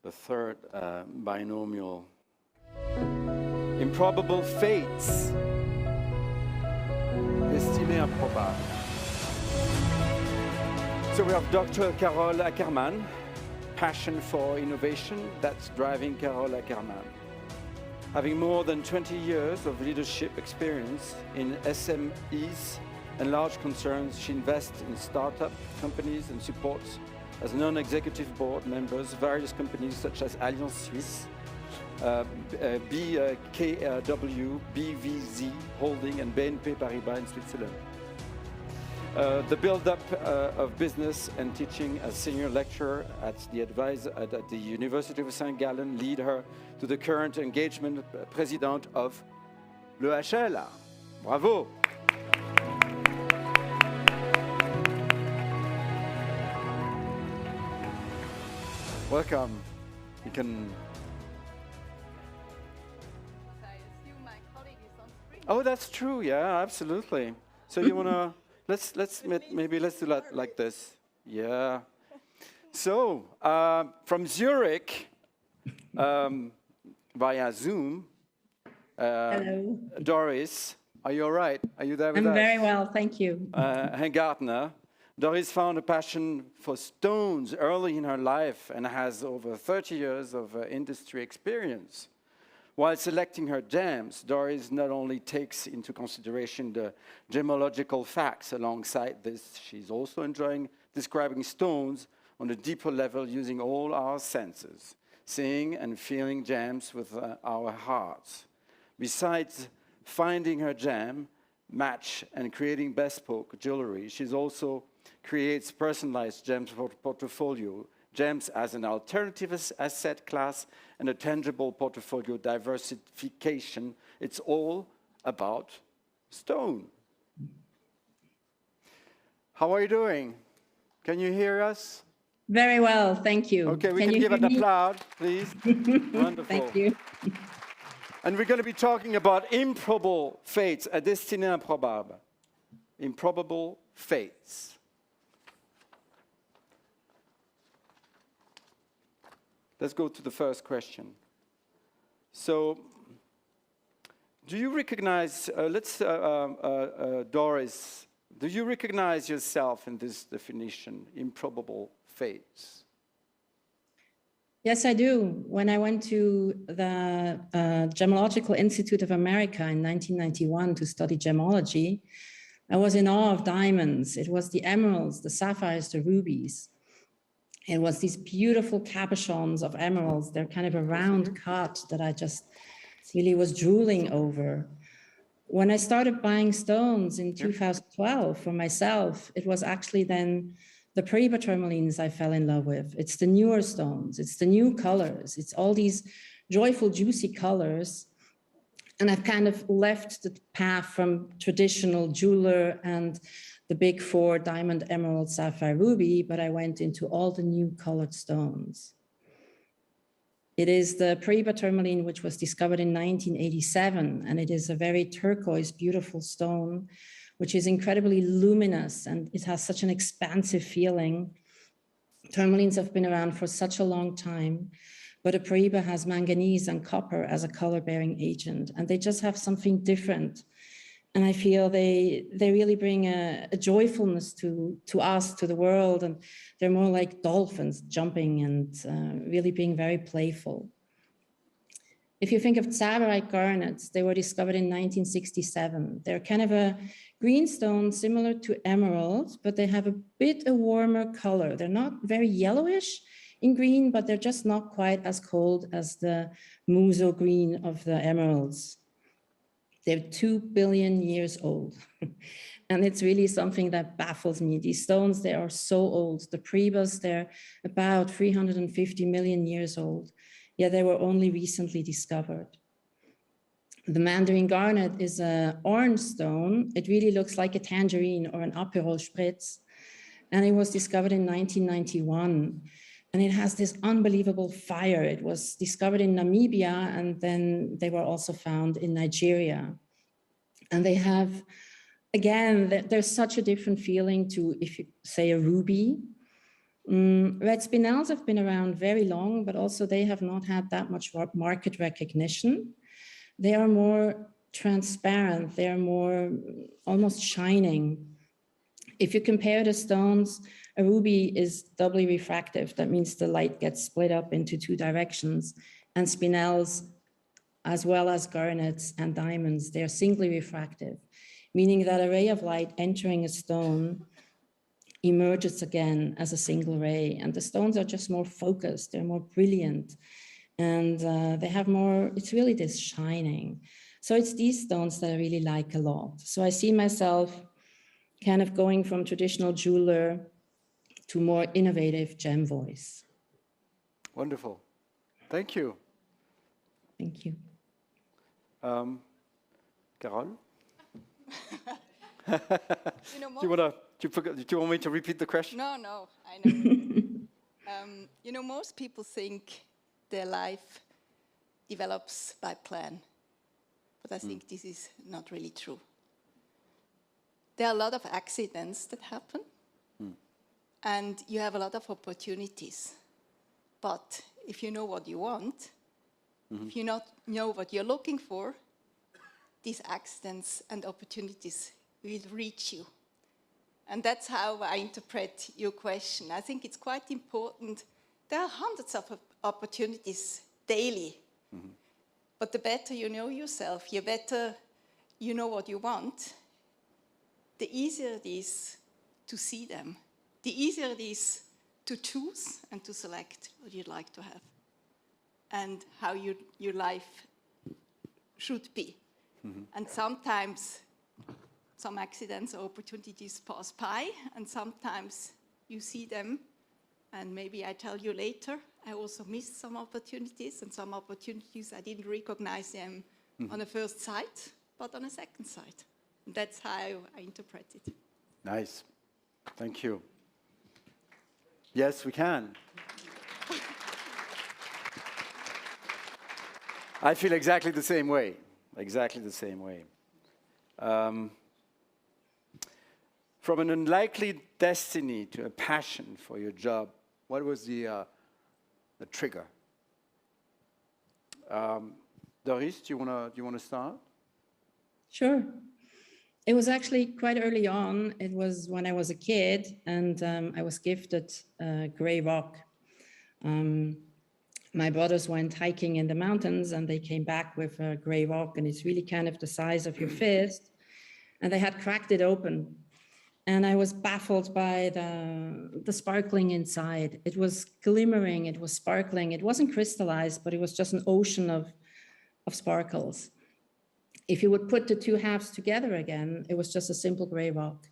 the third binomial. Improbable fates. Destinée improbable. So we have Dr. Carole Ackermann, passion for innovation, that's driving Carole Ackermann. Having more than 20 years of leadership experience in SMEs and large concerns, she invests in startup companies and supports as non-executive board members various companies such as Allianz Suisse, BKW, BVZ Holding, and BNP Paribas in Switzerland. The build-up of business and teaching as senior lecturer at the University of St. Gallen lead her to the current engagement president of l'EHL. Bravo! Welcome. You can. I assume my colleague is on screen. Oh, that's true. Yeah, absolutely. So you wanna maybe let's do that like this. Yeah. So from Zurich via Zoom. Hello. Doris, are you all right? Are you there with us? I'm very well, thank you. Gartner. Doris found a passion for stones early in her life and has over 30 years of industry experience. While selecting her gems, Doris not only takes into consideration the gemological facts alongside this, she's also enjoying describing stones on a deeper level using all our senses, seeing and feeling gems with our hearts. Besides finding her gem, match, and creating bespoke jewelry, she's also creates personalized gems for portfolio, gems as an alternative asset class and a tangible portfolio diversification. It's all about stone. How are you doing? Can you hear us? Very well, thank you. Okay, we can give an applause, please. Wonderful. Thank you. And we're going to be talking about improbable fates, a destinée improbable. Improbable fates. Let's go to the first question. So, do you recognize, Doris, do you recognize yourself in this definition, improbable fates? Yes, I do. When I went to the Gemological Institute of America in 1991 to study gemology, I was in awe of diamonds. It was the emeralds, the sapphires, the rubies. It was these beautiful cabochons of emeralds. They're kind of a round cut that I just really was drooling over. When I started buying stones in 2012 for myself, it was actually then the Paribas tourmalines I fell in love with. It's the newer stones, it's the new colors, it's all these joyful, juicy colors. And I've kind of left the path from traditional jeweler and the big four, diamond, emerald, sapphire, ruby, but I went into all the new colored stones. It is the Paribas tourmaline, which was discovered in 1987, and it is a very turquoise, beautiful stone, which is incredibly luminous, and it has such an expansive feeling. Tourmalines have been around for such a long time, but a Paribas has manganese and copper as a color-bearing agent, and they just have something different. And I feel they really bring a joyfulness to us, to the world, and they're more like dolphins jumping and really being very playful. If you think of Mandarin Garnets, they were discovered in 1967. They're kind of a green stone similar to emeralds, but they have a bit a warmer color. They're not very yellowish in green, but they're just not quite as cold as the muso green of the emeralds. They're 2 billion years old. And it's really something that baffles me. These stones, they are so old. The Paribas, they're about 350 million years old. Yet they were only recently discovered. The Mandarin Garnet is an orange stone. It really looks like a tangerine or an Aperol Spritz. And it was discovered in 1991. And it has this unbelievable fire. It was discovered in Namibia, and then they were also found in Nigeria. And they have, again, there's such a different feeling to, if you say, a ruby. Red spinels have been around very long, but also they have not had that much market recognition. They are more transparent. They are more almost shining. If you compare the stones, a ruby is doubly refractive. That means the light gets split up into two directions. And spinels, as well as garnets and diamonds, they are singly refractive, meaning that a ray of light entering a stone emerges again as a single ray. And the stones are just more focused, they're more brilliant. And they have more, it's really this shining. So it's these stones that I really like a lot. So I see myself kind of going from traditional jeweler to more innovative gem voice. Wonderful. Thank you. Thank you. Carole? You know, Do you want me to repeat the question? No, I know. You know, most people think their life develops by plan, but I think this is not really true. There are a lot of accidents that happen, and you have a lot of opportunities. But if you know what you want, if you not know what you're looking for, these accidents and opportunities will reach you. And that's how I interpret your question. I think it's quite important. There are hundreds of opportunities daily. But the better you know yourself, the better you know what you want, the easier it is to see them. The easier it is to choose and to select what you'd like to have and how your life should be. And sometimes some accidents or opportunities pass by, and sometimes you see them, and maybe I tell you later, I also missed some opportunities, and some opportunities I didn't recognize them on the first sight, but on a second sight. And that's how I interpret it. Nice. Thank you. Yes, we can. I feel exactly the same way. Exactly the same way. From an unlikely destiny to a passion for your job, what was the trigger? Doris, do you want to start? Sure. It was actually quite early on. It was when I was a kid, and I was gifted gray rock. My brothers went hiking in the mountains, and they came back with a gray rock, and it's really kind of the size of your fist. And they had cracked it open. And I was baffled by the sparkling inside. It was glimmering, it was sparkling. It wasn't crystallized, but it was just an ocean of sparkles. If you would put the two halves together again, it was just a simple gray rock.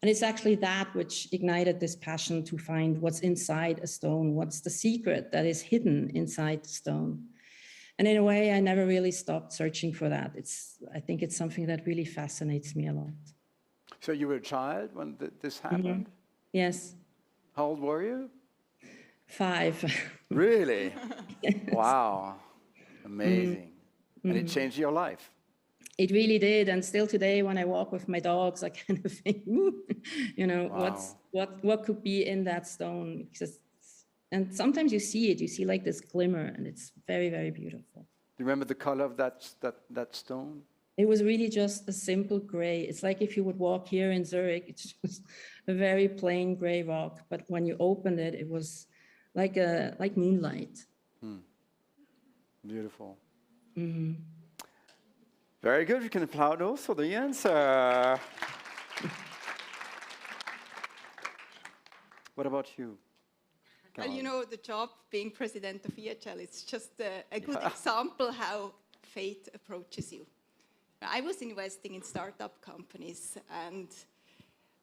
And it's actually that which ignited this passion to find what's inside a stone, what's the secret that is hidden inside the stone. And in a way, I never really stopped searching for that. I think it's something that really fascinates me a lot. So you were a child when this happened? Yes. How old were you? 5. Really? Yes. Wow. Amazing. And it changed your life. It really did. And still today, when I walk with my dogs, I kind of think, you know, Wow. what could be in that stone? And sometimes you see it, you see like this glimmer, and it's very, very beautiful. Do you remember the color of that stone? It was really just a simple gray. It's like if you would walk here in Zurich, it's just a very plain gray rock. But when you opened it, it was like moonlight. Beautiful. Very good. We can applaud also the answer. What about you? Well, you know, the job being president of EHL is just a good example how fate approaches you. I was investing in startup companies, and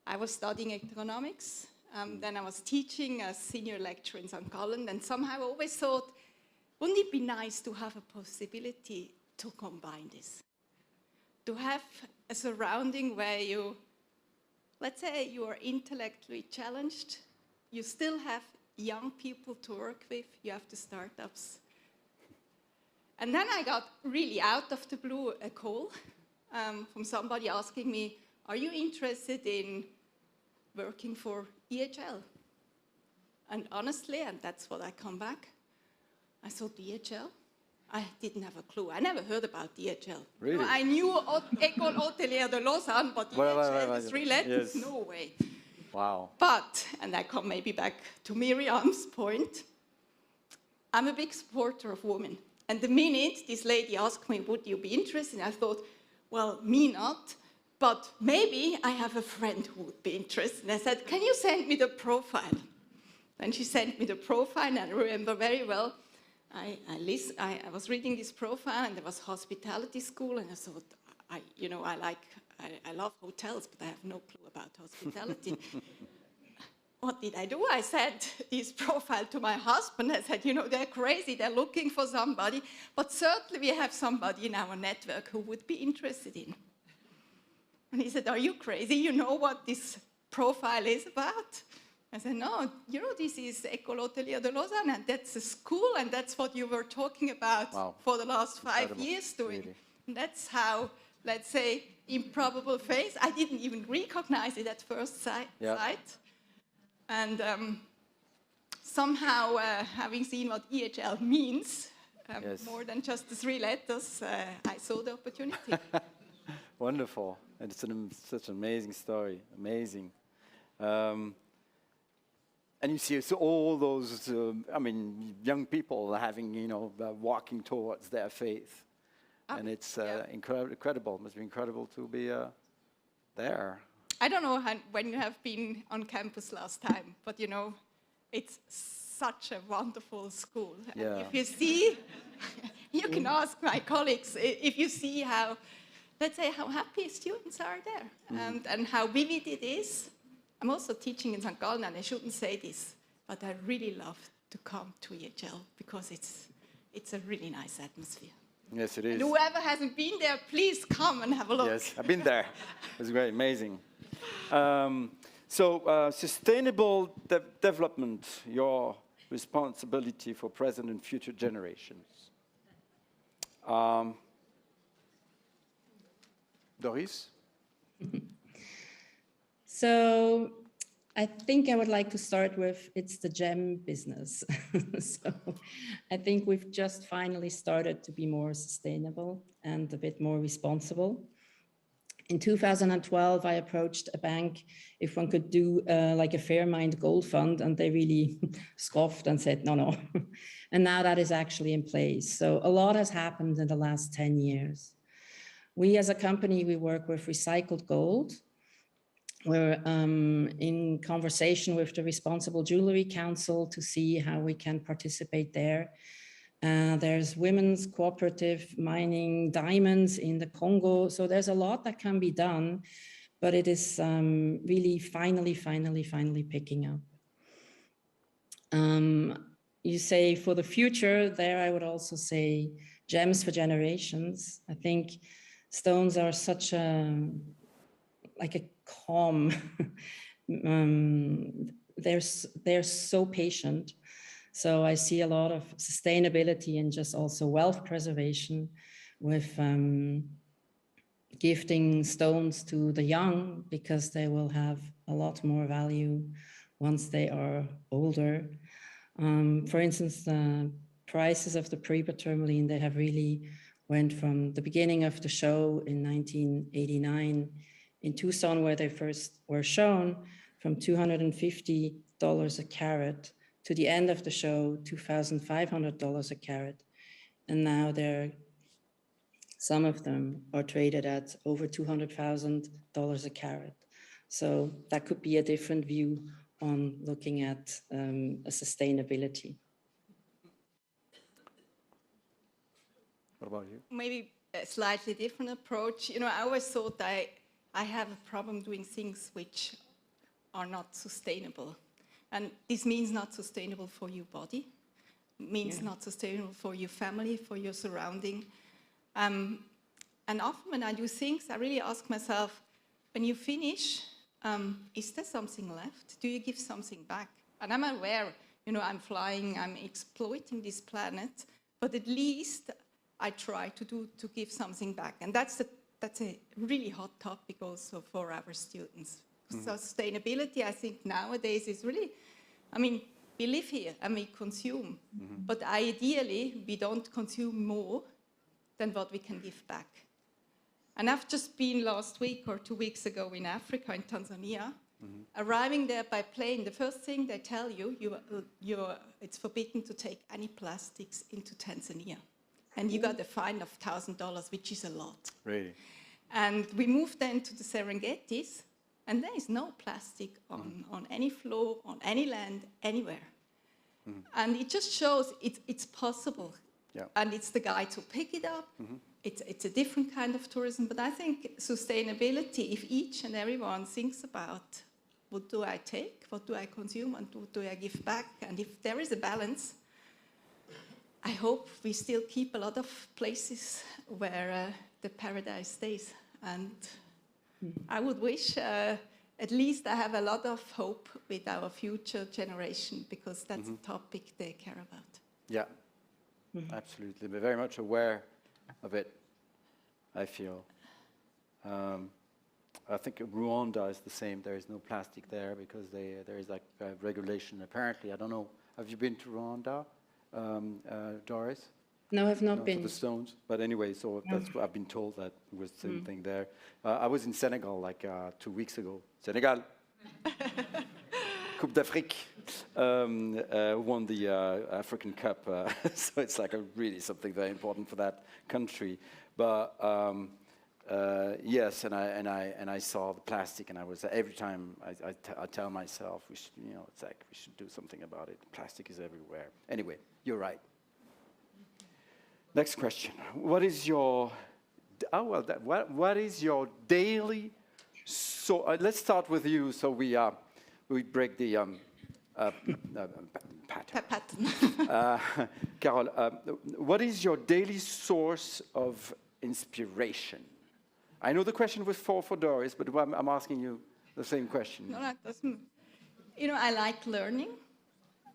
I was studying economics. Then I was teaching as senior lecturer in St. Gallen, and somehow I always thought, wouldn't it be nice to have a possibility to combine this? To have a surrounding where you, let's say you are intellectually challenged, you still have young people to work with, you have the startups. And then I got really out of the blue a call from somebody asking me, are you interested in working for EHL? And honestly, and that's what I come back, I saw DHL. I didn't have a clue. I never heard about DHL. Really? You know, I knew École Hôtelière de Lausanne, but DHL, the 3 letters, yes. no way. Wow. But, and I come maybe back to Miriam's point, I'm a big supporter of women. And the minute this lady asked me, would you be interested? I thought, well, me not, but maybe I have a friend who would be interested. And I said, can you send me the profile? And she sent me the profile, and I remember very well, I was reading this profile, and there was hospitality school, and I thought, I love hotels, but I have no clue about hospitality. What did I do? I sent this profile to my husband. I said, they're crazy, they're looking for somebody, but certainly we have somebody in our network who would be interested in. And he said, are you crazy? You know what this profile is about? I said, no, this is École Hôtelière de Lausanne, and that's a school, and that's what you were talking about for the last 5 years doing. Really. And that's how, let's say, improbable phase. I didn't even recognize it at first sight. And somehow, having seen what EHL means, more than just the 3 letters, I saw the opportunity. Wonderful. And it's such an amazing story. Amazing. And you see all those, young people having, walking towards their faith. And it's incredible. It must be incredible to be there. I don't know when you have been on campus last time, but it's such a wonderful school. Yeah. If you see, you can ask my colleagues, if you see how, let's say, how happy students are there and how vivid it is. I'm also teaching in St. Gallen, and I shouldn't say this, but I really love to come to EHL because it's a really nice atmosphere. Yes, it is. And whoever hasn't been there, please come and have a look. Yes, I've been there. It was great, amazing. Sustainable development, your responsibility for present and future generations. Doris? So I think I would like to start with, it's the gem business. So I think we've just finally started to be more sustainable and a bit more responsible. In 2012, I approached a bank if one could do like a Fairmind Gold Fund, and they really scoffed and said, no. And now that is actually in place. So a lot has happened in the last 10 years. We as a company, we work with recycled gold. We're in conversation with the Responsible Jewelry Council to see how we can participate there. There's women's cooperative mining diamonds in the Congo. So there's a lot that can be done, but it is really finally picking up. You say for the future, there I would also say gems for generations. I think stones are such like a calm, they're so patient. So I see a lot of sustainability and just also wealth preservation with gifting stones to the young, because they will have a lot more value once they are older. For instance, the prices of the Paribas tourmaline, they have really went from the beginning of the show in 1989 in Tucson, where they first were shown, from $250 a carat to the end of the show, $2,500 a carat. And now some of them are traded at over $200,000 a carat. So that could be a different view on looking at a sustainability. What about you? Maybe a slightly different approach. I always thought I have a problem doing things which are not sustainable. And this means not sustainable for your body, means not sustainable for your family, for your surrounding. And often when I do things, I really ask myself, when you finish, is there something left? Do you give something back? And I'm aware, I'm flying, I'm exploiting this planet, but at least I try to give something back. And that's a really hot topic also for our students. Mm-hmm. Sustainability, I think nowadays is really, we live here and we consume, but ideally we don't consume more than what we can give back. And I've just been last week or 2 weeks ago in Africa, in Tanzania. Arriving there by plane, the first thing they tell you, it's forbidden to take any plastics into Tanzania. And you got a fine of $1,000, which is a lot. Really? And we moved then to the Serengetis, and there is no plastic on any floor, on any land, anywhere. And it just shows it's possible. Yeah. And it's the guides who pick it up. It's a different kind of tourism. But I think sustainability, if each and everyone thinks about what do I take, what do I consume, and what do I give back, and if there is a balance, I hope we still keep a lot of places where the paradise stays. And I would wish, at least I have a lot of hope with our future generation, because that's a topic they care about. Yeah, absolutely. We're very much aware of it, I feel. I think Rwanda is the same. There is no plastic there because there is like a regulation. Apparently, I don't know. Have you been to Rwanda, Doris? No, I've not For been. the stones. But anyway, so that's what I've been told, that was the same thing there. I was in Senegal like 2 weeks ago. Senegal. Coupe d'Afrique. Won the African Cup. So it's like really something very important for that country. But yes, and I saw the plastic, and I was every time I tell myself we should, it's like we should do something about it. Plastic is everywhere. Anyway, you're right. Next question. What is your what is your daily? So let's start with you. So we break the pattern. Carol, what is your daily source of inspiration? I know the question was for Doris, but I'm asking you the same question. No, that doesn't. I like learning.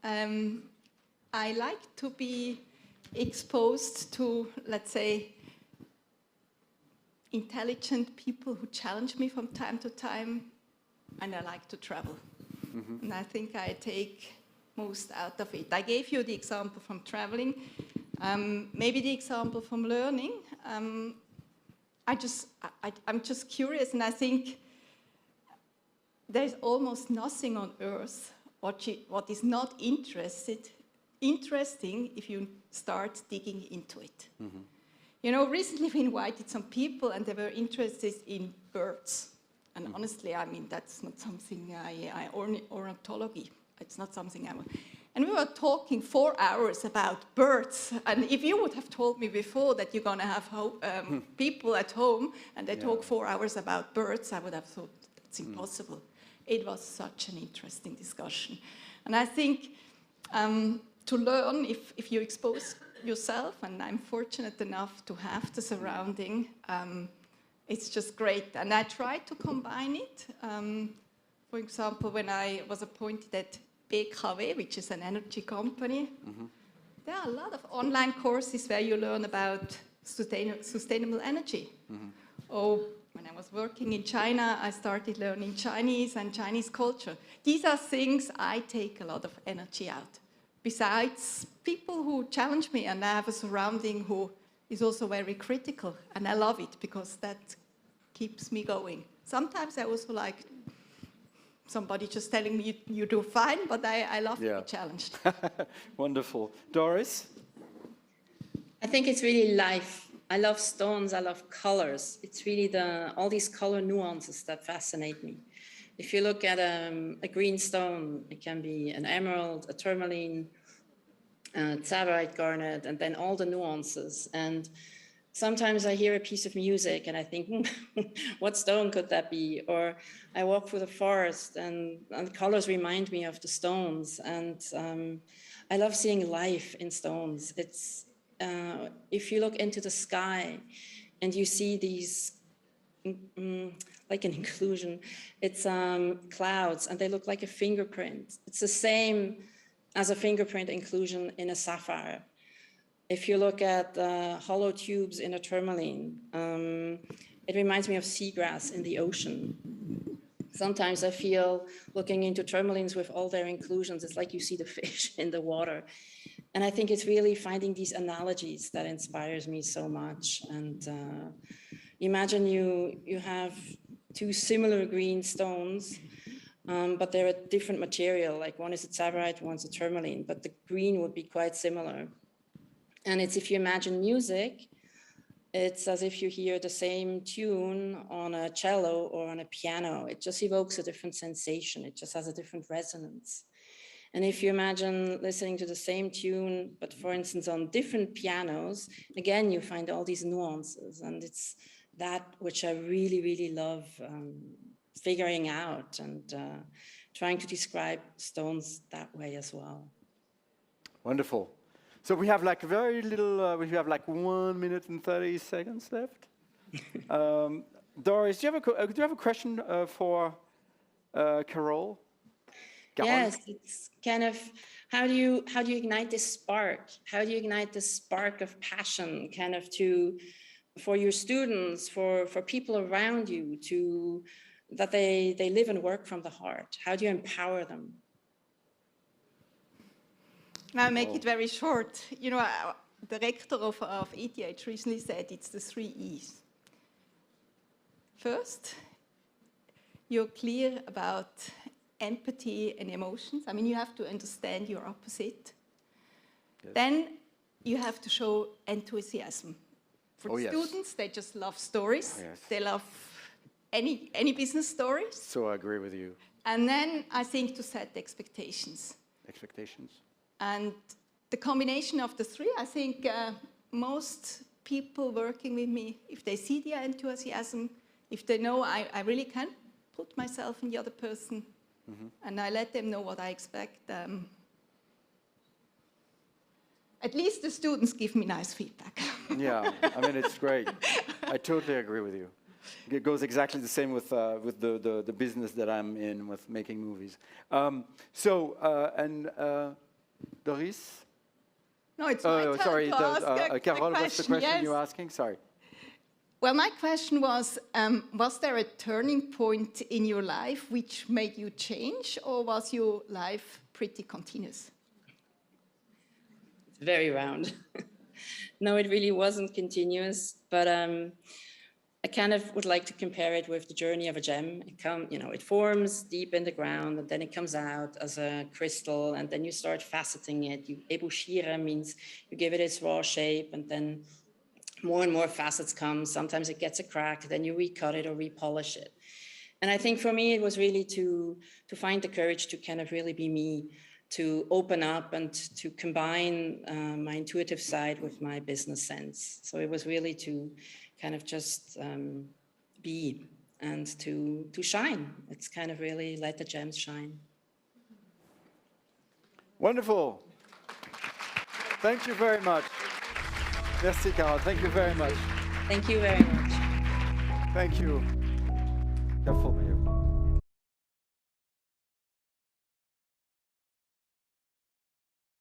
I like to be exposed to, let's say, intelligent people who challenge me from time to time, and I like to travel. And I think I take most out of it. I gave you the example from traveling, maybe the example from learning. I'm just curious, and I think there's almost nothing on earth what is not interesting if you start digging into it. Recently we invited some people, and they were interested in birds. And honestly, I mean, that's not something ornithology. It's not something I want. And we were talking 4 hours about birds. And if you would have told me before that you're going to have people at home and they talk 4 hours about birds, I would have thought it's impossible. It was such an interesting discussion. And I think to learn, if you expose yourself, and I'm fortunate enough to have the surrounding, it's just great. And I try to combine it. For example, when I was appointed at BKW, which is an energy company, there are a lot of online courses where you learn about sustainable energy. Or when I was working in China, I started learning Chinese and Chinese culture. These are things I take a lot of energy out. Besides people who challenge me, and I have a surrounding who is also very critical, and I love it because that keeps me going. Sometimes I also like somebody just telling me you do fine, but I love to be challenged. Wonderful. Doris? I think it's really life. I love stones, I love colors. It's really all these color nuances that fascinate me. If you look at a green stone, it can be an emerald, a tourmaline, Mandarin Garnet, and then all the nuances. And sometimes I hear a piece of music and I think, what stone could that be? Or I walk through the forest and colors remind me of the stones. And I love seeing life in stones. It's if you look into the sky and you see these, like an inclusion, it's clouds and they look like a fingerprint. It's the same as a fingerprint inclusion in a sapphire. If you look at hollow tubes in a tourmaline, it reminds me of seagrass in the ocean. Sometimes I feel looking into tourmalines with all their inclusions, it's like you see the fish in the water. And I think it's really finding these analogies that inspires me so much. And imagine you have two similar green stones, but they're a different material. Like one is a tsavorite, one's a tourmaline, but the green would be quite similar. And it's, if you imagine music, it's as if you hear the same tune on a cello or on a piano. It just evokes a different sensation. It just has a different resonance. And if you imagine listening to the same tune, but for instance, on different pianos, again, you find all these nuances. And it's that which I really, really love figuring out and trying to describe stones that way as well. Wonderful. So we have like very little, we have like 1 minute and 30 seconds left. Doris, do you have a question for Carol? Yes, it's kind of, how do you ignite this spark? How do you ignite this spark of passion kind of for your students, for people around you, that they live and work from the heart? How do you empower them? I'll make it very short. You know, the rector of ETH recently said it's the 3 E's. First, you're clear about empathy and emotions. I mean, you have to understand your opposite. Yes. Then you have to show enthusiasm. For students, they just love stories. Yes. They love any business stories. So I agree with you. And then I think to set expectations. Expectations. And the combination of the 3, I think most people working with me, if they see the enthusiasm, if they know I really can put myself in the other person, and I let them know what I expect, at least the students give me nice feedback. Yeah, I mean, it's great. I totally agree with you. It goes exactly the same with the business that I'm in, with making movies. Doris? No, it's my turn sorry, to ask Carol, what's the question yes. you're asking? Sorry. Well, my question was there a turning point in your life which made you change, or was your life pretty continuous? It's very round. No, it really wasn't continuous, but I kind of would like to compare it with the journey of a gem. It forms deep in the ground, and then it comes out as a crystal, and then you start faceting it. Ebushira means you give it its raw shape, and then more and more facets come. Sometimes it gets a crack, then you recut it or repolish it. And I think for me, it was really to find the courage to kind of really be me, to open up and to combine my intuitive side with my business sense. So it was really to kind of just be and to shine. It's kind of really let the gems shine. Wonderful. Thank you very much. Merci, Carol. Thank you very much. Thank you very much. Thank you. Careful, you.